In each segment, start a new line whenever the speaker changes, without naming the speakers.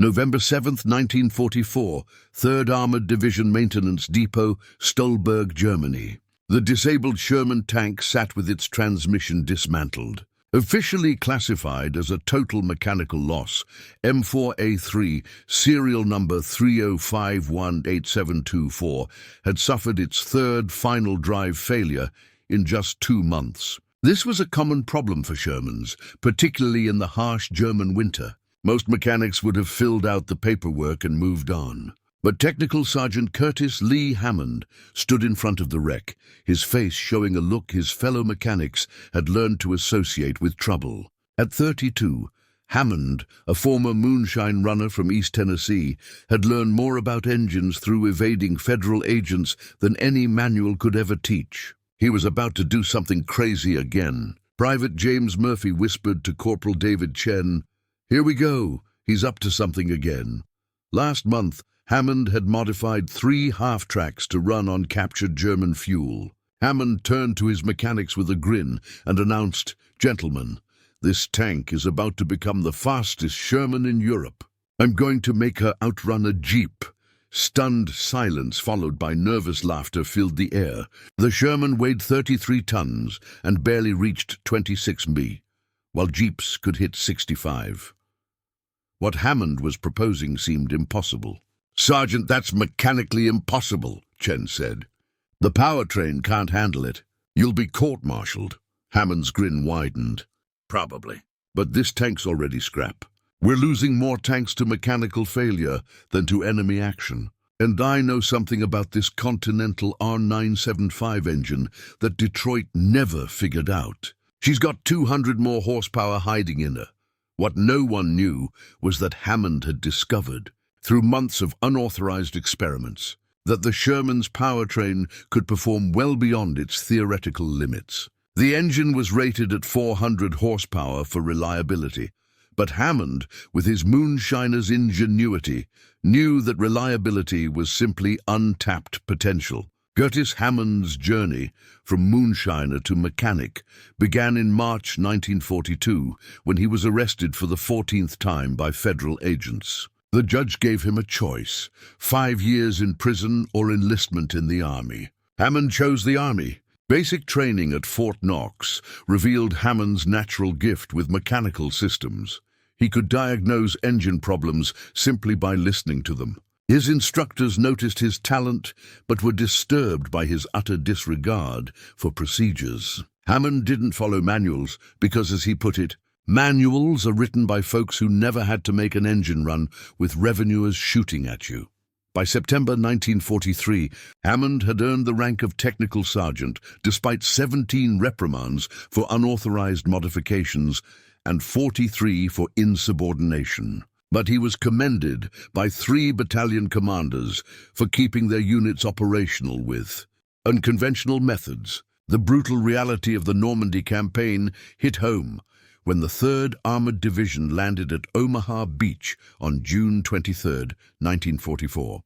November 7, 1944, 3rd Armored Division Maintenance Depot, Stolberg, Germany. The disabled Sherman tank sat with its transmission dismantled. Officially classified as a total mechanical loss, M4A3, serial number 30518724, had suffered its third final drive failure in just 2 months. This was a common problem for Shermans, particularly in the harsh German winter. Most mechanics would have filled out the paperwork and moved on. But Technical Sergeant Curtis Lee Hammond stood in front of the wreck, his face showing a look his fellow mechanics had learned to associate with trouble. At 32, Hammond, a former Moonshine Runner from East Tennessee, had learned more about engines through evading federal agents than any manual could ever teach. He was about to do something crazy again. Private James Murphy whispered to Corporal David Chen, "Here we go, he's up to something again." Last month, Hammond had modified 3 half-tracks to run on captured German fuel. Hammond turned to his mechanics with a grin and announced, "Gentlemen, this tank is about to become the fastest Sherman in Europe. I'm going to make her outrun a jeep." Stunned silence followed by nervous laughter filled the air. The Sherman weighed 33 tons and barely reached 26 mi, while jeeps could hit 65. What Hammond was proposing seemed impossible. "Sergeant, that's mechanically impossible," Chen said. "The powertrain can't handle it. You'll be court-martialed." Hammond's grin widened. "Probably. But this tank's already scrap. We're losing more tanks to mechanical failure than to enemy action. And I know something about this Continental R975 engine that Detroit never figured out. She's got 200 more horsepower hiding in her." What no one knew was that Hammond had discovered, through months of unauthorized experiments, that the Sherman's powertrain could perform well beyond its theoretical limits. The engine was rated at 400 horsepower for reliability, but Hammond, with his moonshiner's ingenuity, knew that reliability was simply untapped potential. Curtis Hammond's journey from moonshiner to mechanic began in March 1942 when he was arrested for the 14th time by federal agents. The judge gave him a choice: 5 years in prison or enlistment in the Army. Hammond chose the Army. Basic training at Fort Knox revealed Hammond's natural gift with mechanical systems. He could diagnose engine problems simply by listening to them. His instructors noticed his talent, but were disturbed by his utter disregard for procedures. Hammond didn't follow manuals because, as he put it, "Manuals are written by folks who never had to make an engine run with revenuers shooting at you." By September 1943, Hammond had earned the rank of technical sergeant, despite 17 reprimands for unauthorized modifications and 43 for insubordination. But he was commended by 3 battalion commanders for keeping their units operational with unconventional methods. The brutal reality of the Normandy campaign hit home when the 3rd Armored Division landed at Omaha Beach on June 23, 1944.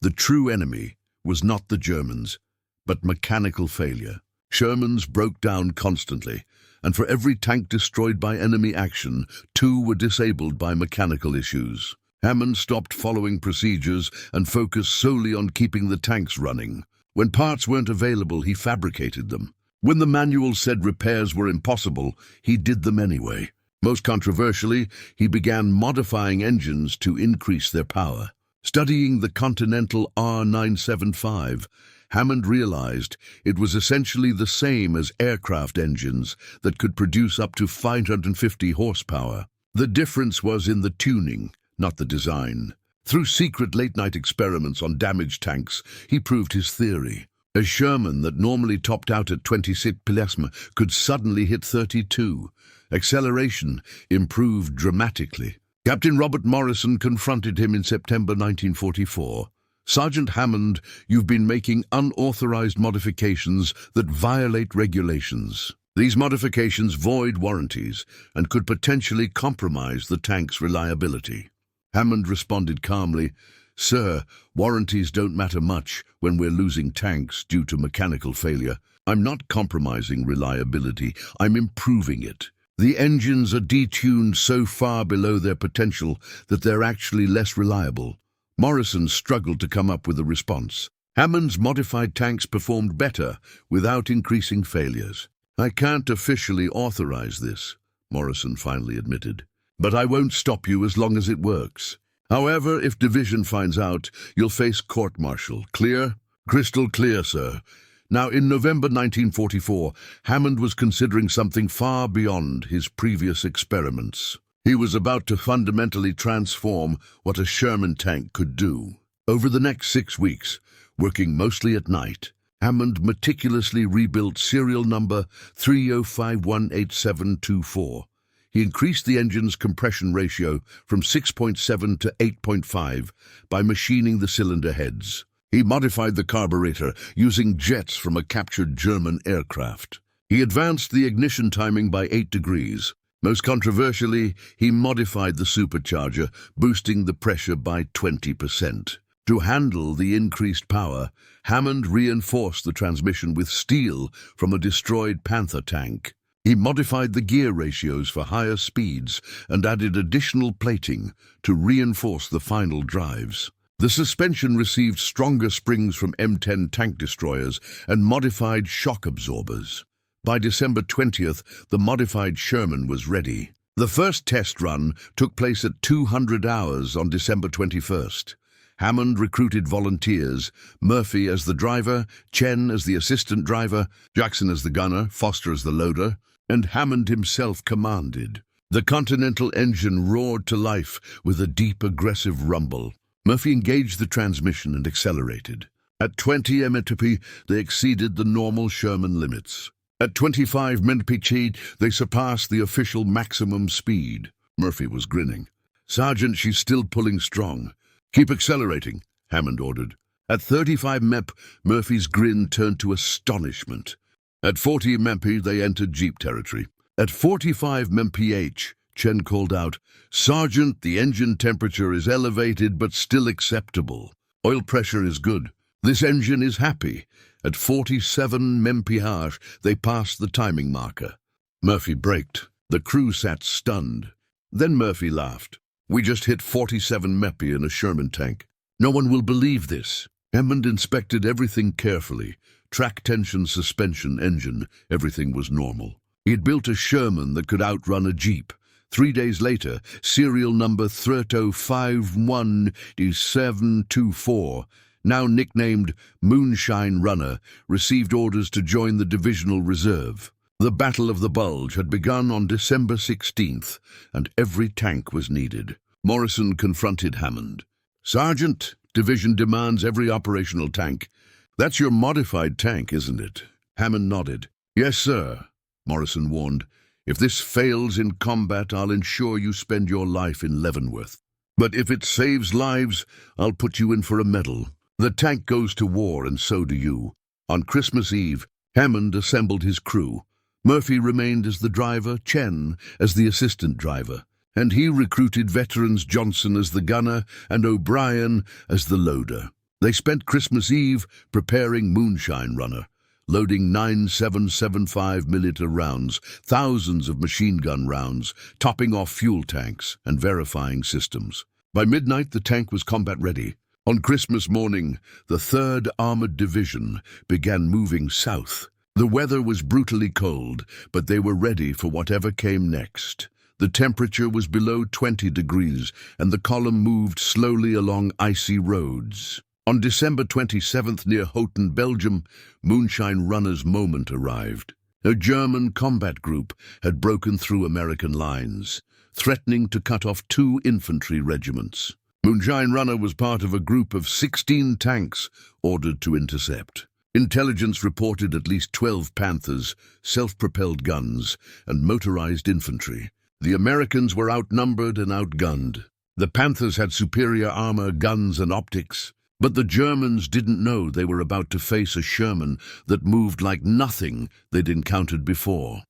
The true enemy was not the Germans, but mechanical failure. Shermans broke down constantly, and for every tank destroyed by enemy action, 2 were disabled by mechanical issues. Hammond stopped following procedures and focused solely on keeping the tanks running. When parts weren't available, he fabricated them. When the manual said repairs were impossible, he did them anyway. Most controversially, he began modifying engines to increase their power. Studying the Continental R975, Hammond realized it was essentially the same as aircraft engines that could produce up to 550 horsepower. The difference was in the tuning, not the design. Through secret late-night experiments on damaged tanks, he proved his theory. A Sherman that normally topped out at 26 plasma could suddenly hit 32. Acceleration improved dramatically. Captain Robert Morrison confronted him in September 1944. "Sergeant Hammond, you've been making unauthorized modifications that violate regulations. These modifications void warranties and could potentially compromise the tank's reliability." Hammond responded calmly, "Sir, warranties don't matter much when we're losing tanks due to mechanical failure. I'm not compromising reliability, I'm improving it. The engines are detuned so far below their potential that they're actually less reliable. Morrison struggled to come up with a response. Hammond's modified tanks performed better without increasing failures. "I can't officially authorize this," Morrison finally admitted. "But I won't stop you as long as it works. However, if Division finds out, you'll face court-martial. Clear?" "Crystal clear, sir." Now, in November 1944, Hammond was considering something far beyond his previous experiments. He was about to fundamentally transform what a Sherman tank could do. Over the next 6 weeks, working mostly at night, Hammond meticulously rebuilt serial number 3051874. He increased the engine's compression ratio from 6.7 to 8.5 by machining the cylinder heads. He modified the carburetor using jets from a captured German aircraft. He advanced the ignition timing by 8 degrees. Most controversially, he modified the supercharger, boosting the pressure by 20%. To handle the increased power, Hammond reinforced the transmission with steel from a destroyed Panther tank. He modified the gear ratios for higher speeds and added additional plating to reinforce the final drives. The suspension received stronger springs from M10 tank destroyers and modified shock absorbers. By December 20th, the modified Sherman was ready. The first test run took place at 200 hours on December 21st. Hammond recruited volunteers, Murphy as the driver, Chen as the assistant driver, Jackson as the gunner, Foster as the loader, and Hammond himself commanded. The Continental engine roared to life with a deep, aggressive rumble. Murphy engaged the transmission and accelerated. At 20 mph, they exceeded the normal Sherman limits. At 25 mph, they surpassed the official maximum speed. Murphy was grinning. "Sergeant, she's still pulling strong." "Keep accelerating," Hammond ordered. At 35 mph, Murphy's grin turned to astonishment. At 40 mph, they entered Jeep territory. At 45 mph, Chen called out, "Sergeant, the engine temperature is elevated but still acceptable. Oil pressure is good. This engine is happy." At 47 mph, they passed the timing marker. Murphy braked. The crew sat stunned. Then Murphy laughed. "We just hit 47 mph in a Sherman tank. No one will believe this." Hammond inspected everything carefully. Track tension, suspension, engine, everything was normal. He had built a Sherman that could outrun a Jeep. 3 days later, serial number 3051724, now nicknamed Moonshine Runner, received orders to join the divisional reserve. The Battle of the Bulge had begun on December 16th, and every tank was needed. Morrison confronted Hammond. "Sergeant, division demands every operational tank. That's your modified tank, isn't it?" Hammond nodded. "Yes, sir," Morrison warned. "If this fails in combat, I'll ensure you spend your life in Leavenworth. But if it saves lives, I'll put you in for a medal. The tank goes to war, and so do you." On Christmas Eve, Hammond assembled his crew. Murphy remained as the driver, Chen as the assistant driver, and he recruited veterans Johnson as the gunner and O'Brien as the loader. They spent Christmas Eve preparing Moonshine Runner, loading 9.775mm rounds, thousands of machine gun rounds, topping off fuel tanks and verifying systems. By midnight, the tank was combat ready. On Christmas morning, the 3rd Armored Division began moving south. The weather was brutally cold, but they were ready for whatever came next. The temperature was below 20 degrees, and the column moved slowly along icy roads. On December 27th, near Hotton, Belgium, Moonshine Runner's moment arrived. A German combat group had broken through American lines, threatening to cut off 2 infantry regiments. Moonshine Runner was part of a group of 16 tanks ordered to intercept. Intelligence reported at least 12 Panthers, self-propelled guns, and motorized infantry. The Americans were outnumbered and outgunned. The Panthers had superior armor, guns, and optics. But the Germans didn't know they were about to face a Sherman that moved like nothing they'd encountered before.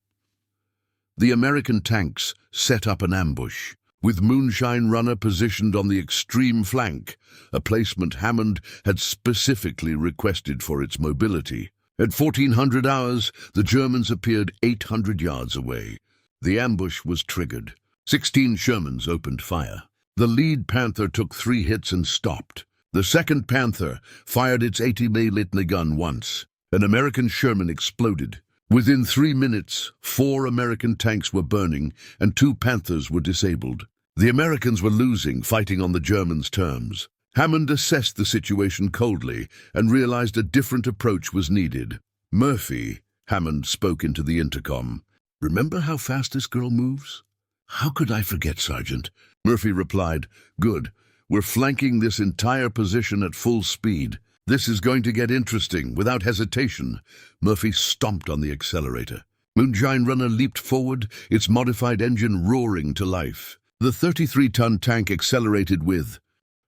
The American tanks set up an ambush, with Moonshine Runner positioned on the extreme flank, a placement Hammond had specifically requested for its mobility. At 1400 hours, the Germans appeared 800 yards away. The ambush was triggered. 16 Shermans opened fire. The lead Panther took 3 hits and stopped. The second Panther fired its 80mm gun once. An American Sherman exploded. Within 3 minutes, 4 American tanks were burning and 2 Panthers were disabled. The Americans were losing, fighting on the Germans' terms. Hammond assessed the situation coldly and realized a different approach was needed. "Murphy," Hammond spoke into the intercom. "Remember how fast this girl moves?" "How could I forget, Sergeant?" Murphy replied. "Good. We're flanking this entire position at full speed. This is going to get interesting." Without hesitation, Murphy stomped on the accelerator. Moonshine Runner leaped forward, its modified engine roaring to life. The 33-ton tank accelerated with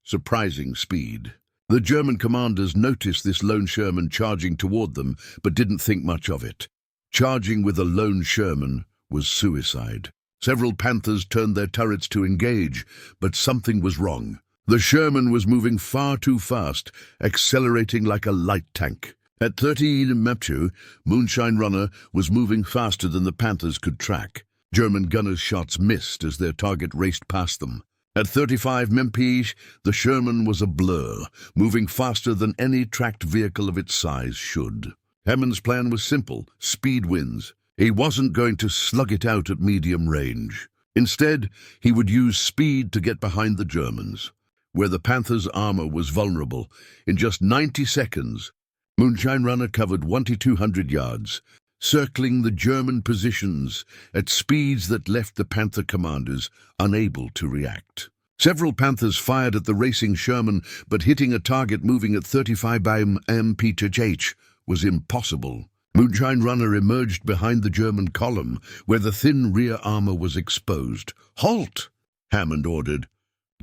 surprising speed. The German commanders noticed this lone Sherman charging toward them, but didn't think much of it. Charging with a lone Sherman was suicide. Several Panthers turned their turrets to engage, but something was wrong. The Sherman was moving far too fast, accelerating like a light tank. At 30 mph, Moonshine Runner was moving faster than the Panthers could track. German gunners' shots missed as their target raced past them. At 35 mph, the Sherman was a blur, moving faster than any tracked vehicle of its size should. Hammond's plan was simple: speed wins. He wasn't going to slug it out at medium range. Instead, he would use speed to get behind the Germans. Where the Panther's armor was vulnerable, in just 90 seconds, Moonshine Runner covered 1,200 yards, circling the German positions at speeds that left the Panther commanders unable to react. Several Panthers fired at the racing Sherman, but hitting a target moving at 35 mph was impossible. Moonshine Runner emerged behind the German column, where the thin rear armor was exposed. "Halt!" Hammond ordered.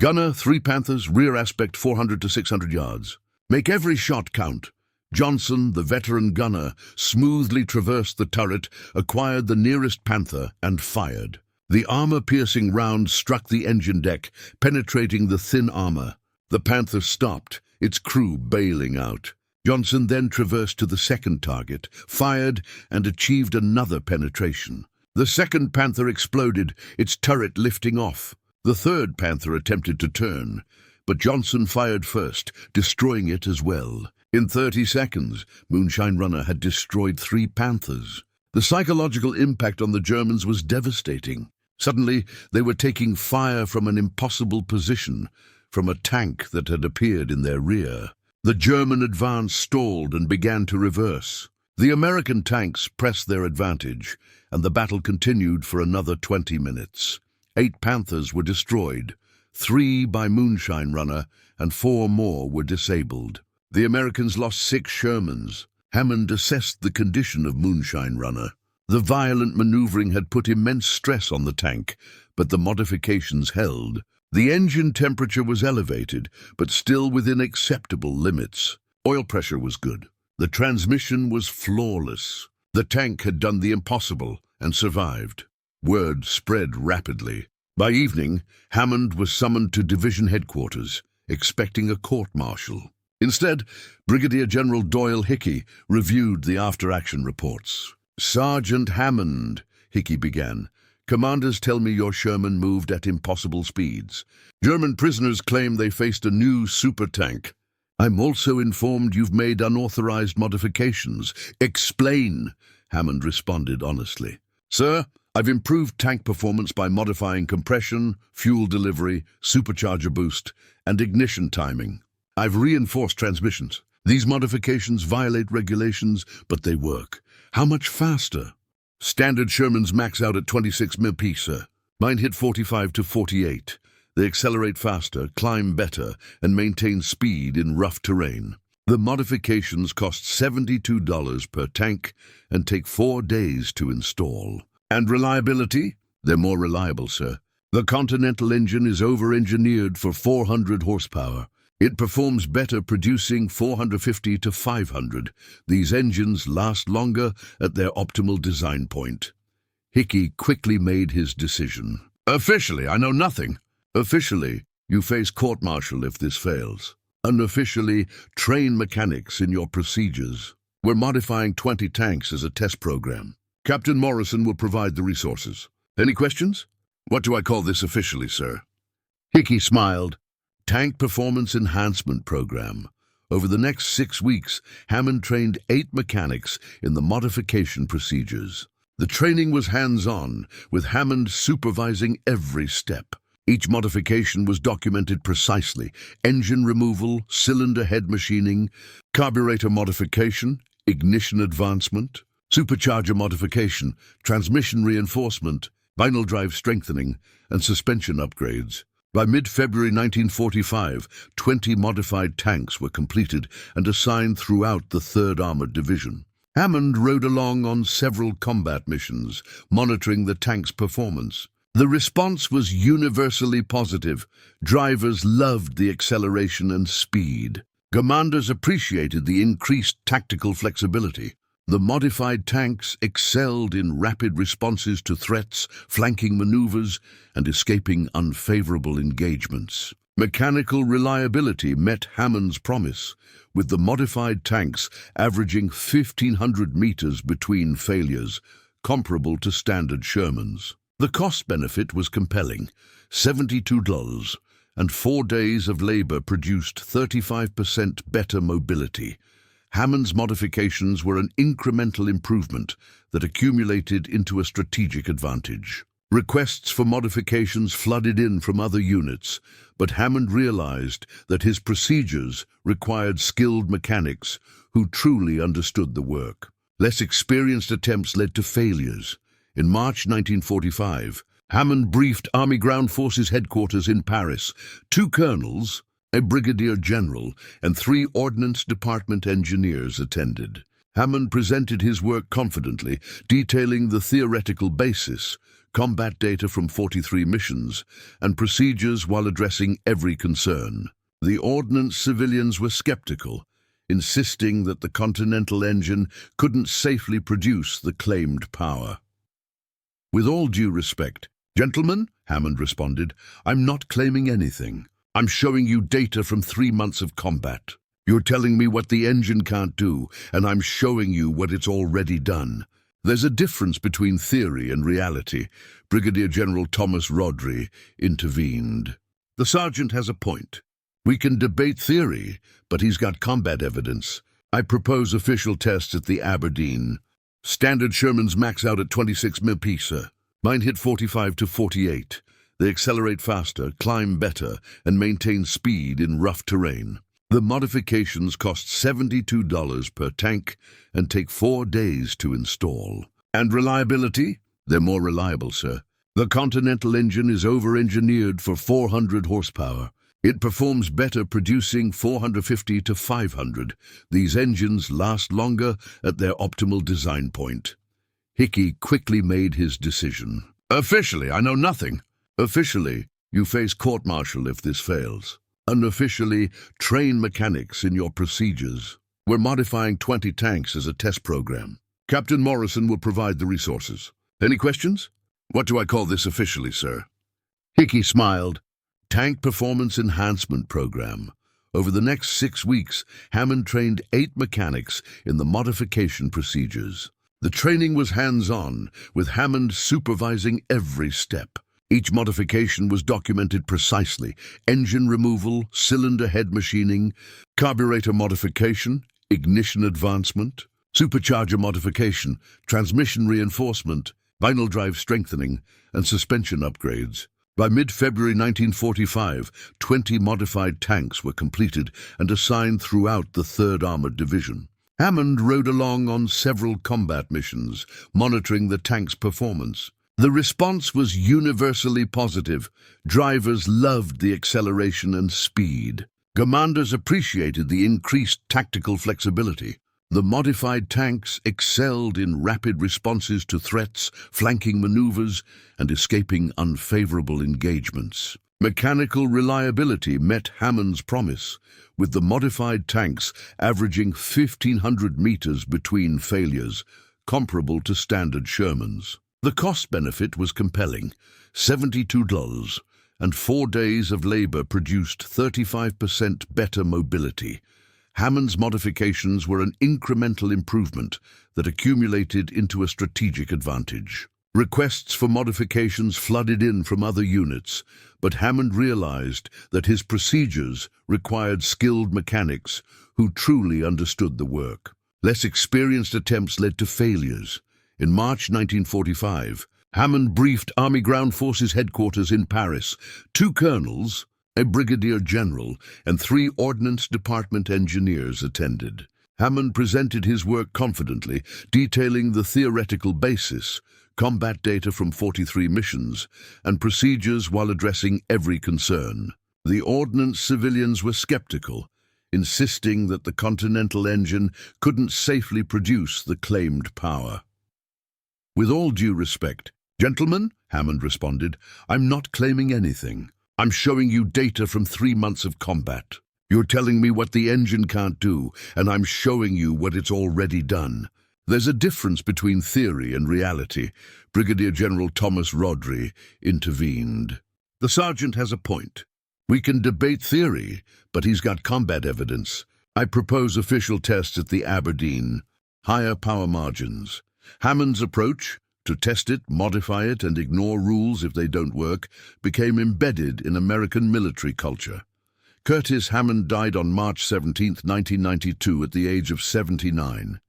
"Gunner, 3 Panthers, rear aspect 400 to 600 yards. Make every shot count." Johnson, the veteran gunner, smoothly traversed the turret, acquired the nearest Panther, and fired. The armor-piercing round struck the engine deck, penetrating the thin armor. The Panther stopped, its crew bailing out. Johnson then traversed to the second target, fired, and achieved another penetration. The second Panther exploded, its turret lifting off. The third Panther attempted to turn, but Johnson fired first, destroying it as well. In 30 seconds, Moonshine Runner had destroyed 3 Panthers. The psychological impact on the Germans was devastating. Suddenly, they were taking fire from an impossible position, from a tank that had appeared in their rear. The German advance stalled and began to reverse. The American tanks pressed their advantage, and the battle continued for another 20 minutes. 8 Panthers were destroyed, 3 by Moonshine Runner, and 4 more were disabled. The Americans lost 6 Shermans. Hammond assessed the condition of Moonshine Runner. The violent maneuvering had put immense stress on the tank, but the modifications held. The engine temperature was elevated, but still within acceptable limits. Oil pressure was good. The transmission was flawless. The tank had done the impossible and survived. Word spread rapidly. By evening, Hammond was summoned to division headquarters, expecting a court-martial. Instead, Brigadier General Doyle Hickey reviewed the after-action reports. "Sergeant Hammond," Hickey began, "commanders tell me your Sherman moved at impossible speeds. German prisoners claim they faced a new super-tank. I'm also informed you've made unauthorized modifications. Explain," Hammond responded honestly. "Sir, I've improved tank performance by modifying compression, fuel delivery, supercharger boost, and ignition timing. I've reinforced transmissions. These modifications violate regulations, but they work. How much faster?" "Standard Shermans max out at 26 mph, sir. Mine hit 45 to 48. They accelerate faster, climb better, and maintain speed in rough terrain. The modifications cost $72 per tank and take 4 days to install. And reliability? They're more reliable, sir. The Continental engine is over-engineered for 400 horsepower. It performs better, producing 450 to 500. These engines last longer at their optimal design point." Hickey quickly made his decision. "Officially, I know nothing. Officially, you face court-martial if this fails. Unofficially, train mechanics in your procedures. We're modifying 20 tanks as a test program. Captain Morrison will provide the resources. Any questions? What do I call this officially, sir? Hickey smiled. Tank Performance Enhancement Program. Over the next 6 weeks, Hammond trained 8 mechanics in the modification procedures. The training was hands-on, with Hammond supervising every step. Each modification was documented precisely: engine removal, cylinder head machining, carburetor modification, ignition advancement, supercharger modification, transmission reinforcement, vinyl drive strengthening, and suspension upgrades. By mid-February 1945, 20 modified tanks were completed and assigned throughout the 3rd Armored Division. Hammond rode along on several combat missions, monitoring the tank's performance. The response was universally positive. Drivers loved the acceleration and speed. Commanders appreciated the increased tactical flexibility. The modified tanks excelled in rapid responses to threats, flanking maneuvers, and escaping unfavorable engagements. Mechanical reliability met Hammond's promise, with the modified tanks averaging 1,500 meters between failures, comparable to standard Shermans. The cost benefit was compelling: $72, and 4 days of labor produced 35% better mobility. Hammond's modifications were an incremental improvement that accumulated into a strategic advantage. Requests for modifications flooded in from other units, but Hammond realized that his procedures required skilled mechanics who truly understood the work. Less experienced attempts led to failures. In March 1945, Hammond briefed Army Ground Forces headquarters in Paris. 2 colonels, a brigadier general, and 3 Ordnance Department engineers attended. Hammond presented his work confidently, detailing the theoretical basis, combat data from 43 missions, and procedures while addressing every concern. The Ordnance civilians were skeptical, insisting that the Continental engine couldn't safely produce the claimed power. "With all due respect, gentlemen," Hammond responded, "I'm not claiming anything. I'm showing you data from 3 months of combat. You're telling me what the engine can't do, and I'm showing you what it's already done. There's a difference between theory and reality." Brigadier General Thomas Rodri intervened. "The sergeant has a point. We can debate theory, but he's got combat evidence. I propose official tests at the Aberdeen. Standard Shermans max out at 26 mph, sir. Mine hit 45 to 48. They accelerate faster, climb better, and maintain speed in rough terrain. The modifications cost $72 per tank and take 4 days to install. And reliability? They're more reliable, sir. The Continental engine is over-engineered for 400 horsepower. It performs better, producing 450 to 500. These engines last longer at their optimal design point." Hickey quickly made his decision. "Officially, I know nothing. Officially, you face court-martial if this fails. Unofficially, train mechanics in your procedures. We're modifying 20 tanks as a test program. Captain Morrison will provide the resources. Any questions? What do I call this officially, sir?" Hickey smiled. Tank Performance Enhancement Program. Over the next 6 weeks, Hammond trained 8 mechanics in the modification procedures. The training was hands-on, with Hammond supervising every step. Each modification was documented precisely: engine removal, cylinder head machining, carburetor modification, ignition advancement, supercharger modification, transmission reinforcement, vinyl drive strengthening, and suspension upgrades. By mid-February 1945, 20 modified tanks were completed and assigned throughout the 3rd Armored Division. Hammond rode along on several combat missions, monitoring the tank's performance. The response was universally positive. Drivers loved the acceleration and speed. Commanders appreciated the increased tactical flexibility. The modified tanks excelled in rapid responses to threats, flanking maneuvers, and escaping unfavorable engagements. Mechanical reliability met Hammond's promise, with the modified tanks averaging 1,500 meters between failures, comparable to standard Shermans. The cost benefit was compelling: $72, and 4 days of labor produced 35% better mobility. Hammond's modifications were an incremental improvement that accumulated into a strategic advantage. Requests for modifications flooded in from other units, but Hammond realized that his procedures required skilled mechanics who truly understood the work. Less experienced attempts led to failures. In March 1945, Hammond briefed Army Ground Forces headquarters in Paris. 2 colonels, a brigadier general, and 3 Ordnance Department engineers attended. Hammond presented his work confidently, detailing the theoretical basis, combat data from 43 missions, and procedures while addressing every concern. The Ordnance civilians were skeptical, insisting that the Continental engine couldn't safely produce the claimed power. "With all due respect, gentlemen," Hammond responded, "I'm not claiming anything. I'm showing you data from 3 months of combat. You're telling me what the engine can't do, and I'm showing you what it's already done. There's a difference between theory and reality." Brigadier General Thomas Rodri intervened. "The sergeant has a point. We can debate theory, but he's got combat evidence. I propose official tests at the Aberdeen. Higher power margins." Hammond's approach, to test it, modify it, and ignore rules if they don't work, became embedded in American military culture. Curtis Hammond died on March 17, 1992, at the age of 79.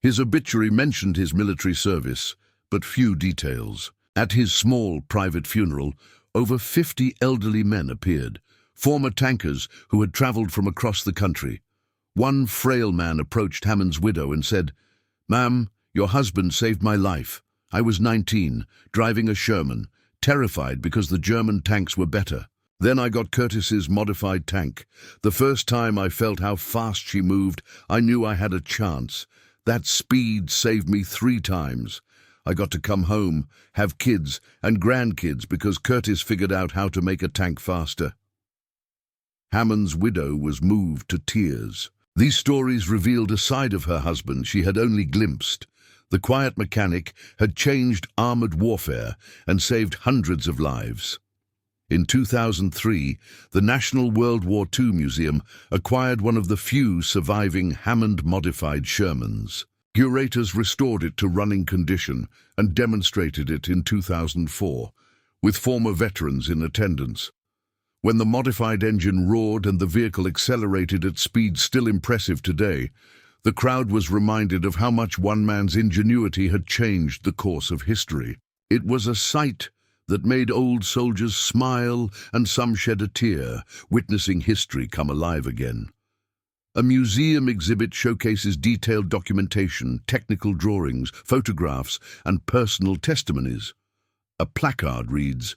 His obituary mentioned his military service, but few details. At his small private funeral, over 50 elderly men appeared, former tankers who had traveled from across the country. One frail man approached Hammond's widow and said, "Ma'am, your husband saved my life. I was 19, driving a Sherman, terrified because the German tanks were better. Then I got Curtis's modified tank. The first time I felt how fast she moved, I knew I had a chance. That speed saved me 3 times. I got to come home, have kids and grandkids because Curtis figured out how to make a tank faster." Hammond's widow was moved to tears. These stories revealed a side of her husband she had only glimpsed. The quiet mechanic had changed armored warfare and saved hundreds of lives. In 2003, the National World War II Museum acquired one of the few surviving Hammond-modified Shermans. Curators restored it to running condition and demonstrated it in 2004, with former veterans in attendance. When the modified engine roared and the vehicle accelerated at speeds still impressive today, the crowd was reminded of how much one man's ingenuity had changed the course of history. It was a sight that made old soldiers smile and some shed a tear, witnessing history come alive again. A museum exhibit showcases detailed documentation, technical drawings, photographs, and personal testimonies. A placard reads,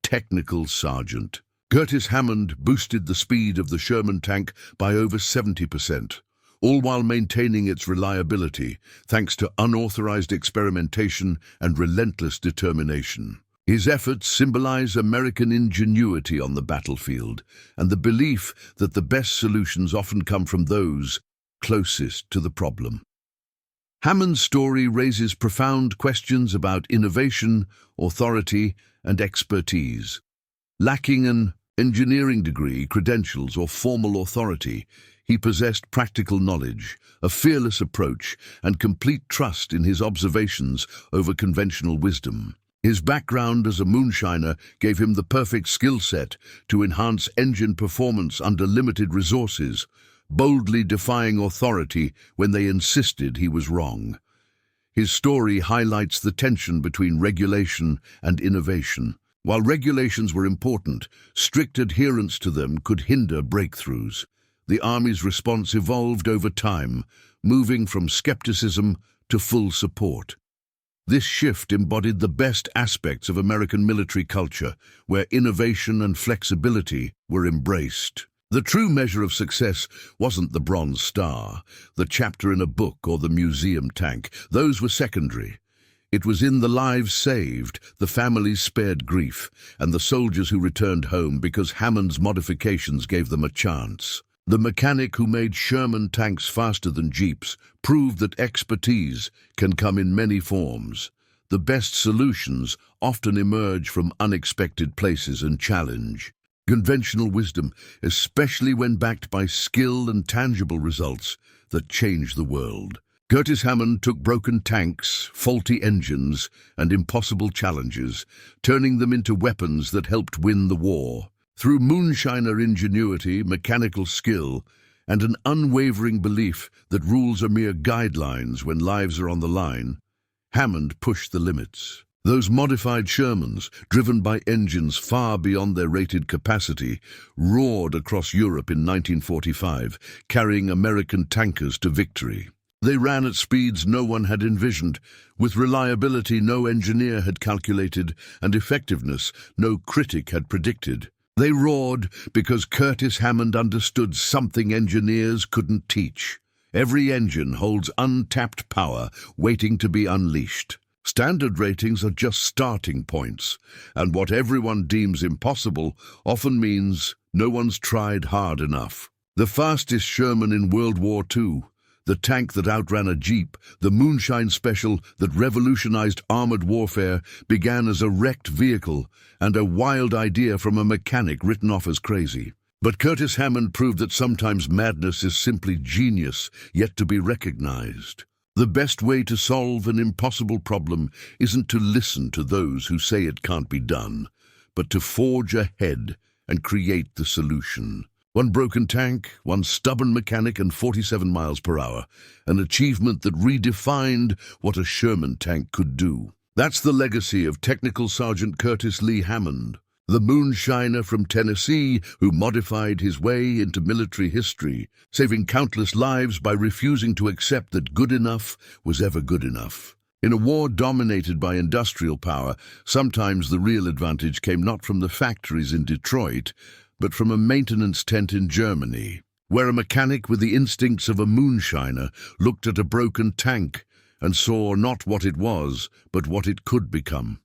"Technical Sergeant." Curtis Hammond boosted the speed of the Sherman tank by over 70%, all while maintaining its reliability, thanks to unauthorized experimentation and relentless determination. His efforts symbolize American ingenuity on the battlefield and the belief that the best solutions often come from those closest to the problem. Hammond's story raises profound questions about innovation, authority, and expertise. Lacking an engineering degree, credentials, or formal authority, he possessed practical knowledge, a fearless approach, and complete trust in his observations over conventional wisdom. His background as a moonshiner gave him the perfect skill set to enhance engine performance under limited resources, boldly defying authority when they insisted he was wrong. His story highlights the tension between regulation and innovation. While regulations were important, strict adherence to them could hinder breakthroughs. The Army's response evolved over time, moving from skepticism to full support. This shift embodied the best aspects of American military culture, where innovation and flexibility were embraced. The true measure of success wasn't the Bronze Star, the chapter in a book, or the museum tank. Those were secondary. It was in the lives saved, the families spared grief, and the soldiers who returned home because Hammond's modifications gave them a chance. The mechanic who made Sherman tanks faster than Jeeps proved that expertise can come in many forms. The best solutions often emerge from unexpected places and challenge. Conventional wisdom, especially when backed by skill and tangible results that change the world. Curtis Hammond took broken tanks, faulty engines, and impossible challenges, turning them into weapons that helped win the war. Through moonshiner ingenuity, mechanical skill, and an unwavering belief that rules are mere guidelines when lives are on the line, Hammond pushed the limits. Those modified Shermans, driven by engines far beyond their rated capacity, roared across Europe in 1945, carrying American tankers to victory. They ran at speeds no one had envisioned, with reliability no engineer had calculated, and effectiveness no critic had predicted. They roared because Curtis Hammond understood something engineers couldn't teach. Every engine holds untapped power waiting to be unleashed. Standard ratings are just starting points, and what everyone deems impossible often means no one's tried hard enough. The fastest Sherman in World War II, the tank that outran a Jeep, the Moonshine Special that revolutionized armored warfare, began as a wrecked vehicle and a wild idea from a mechanic written off as crazy. But Curtis Hammond proved that sometimes madness is simply genius, yet to be recognized. The best way to solve an impossible problem isn't to listen to those who say it can't be done, but to forge ahead and create the solution. One broken tank, one stubborn mechanic, and 47 miles per hour, an achievement that redefined what a Sherman tank could do. That's the legacy of Technical Sergeant Curtis Lee Hammond, the moonshiner from Tennessee who modified his way into military history, saving countless lives by refusing to accept that good enough was ever good enough. In a war dominated by industrial power, sometimes the real advantage came not from the factories in Detroit, but from a maintenance tent in Germany, where a mechanic with the instincts of a moonshiner looked at a broken tank and saw not what it was, but what it could become.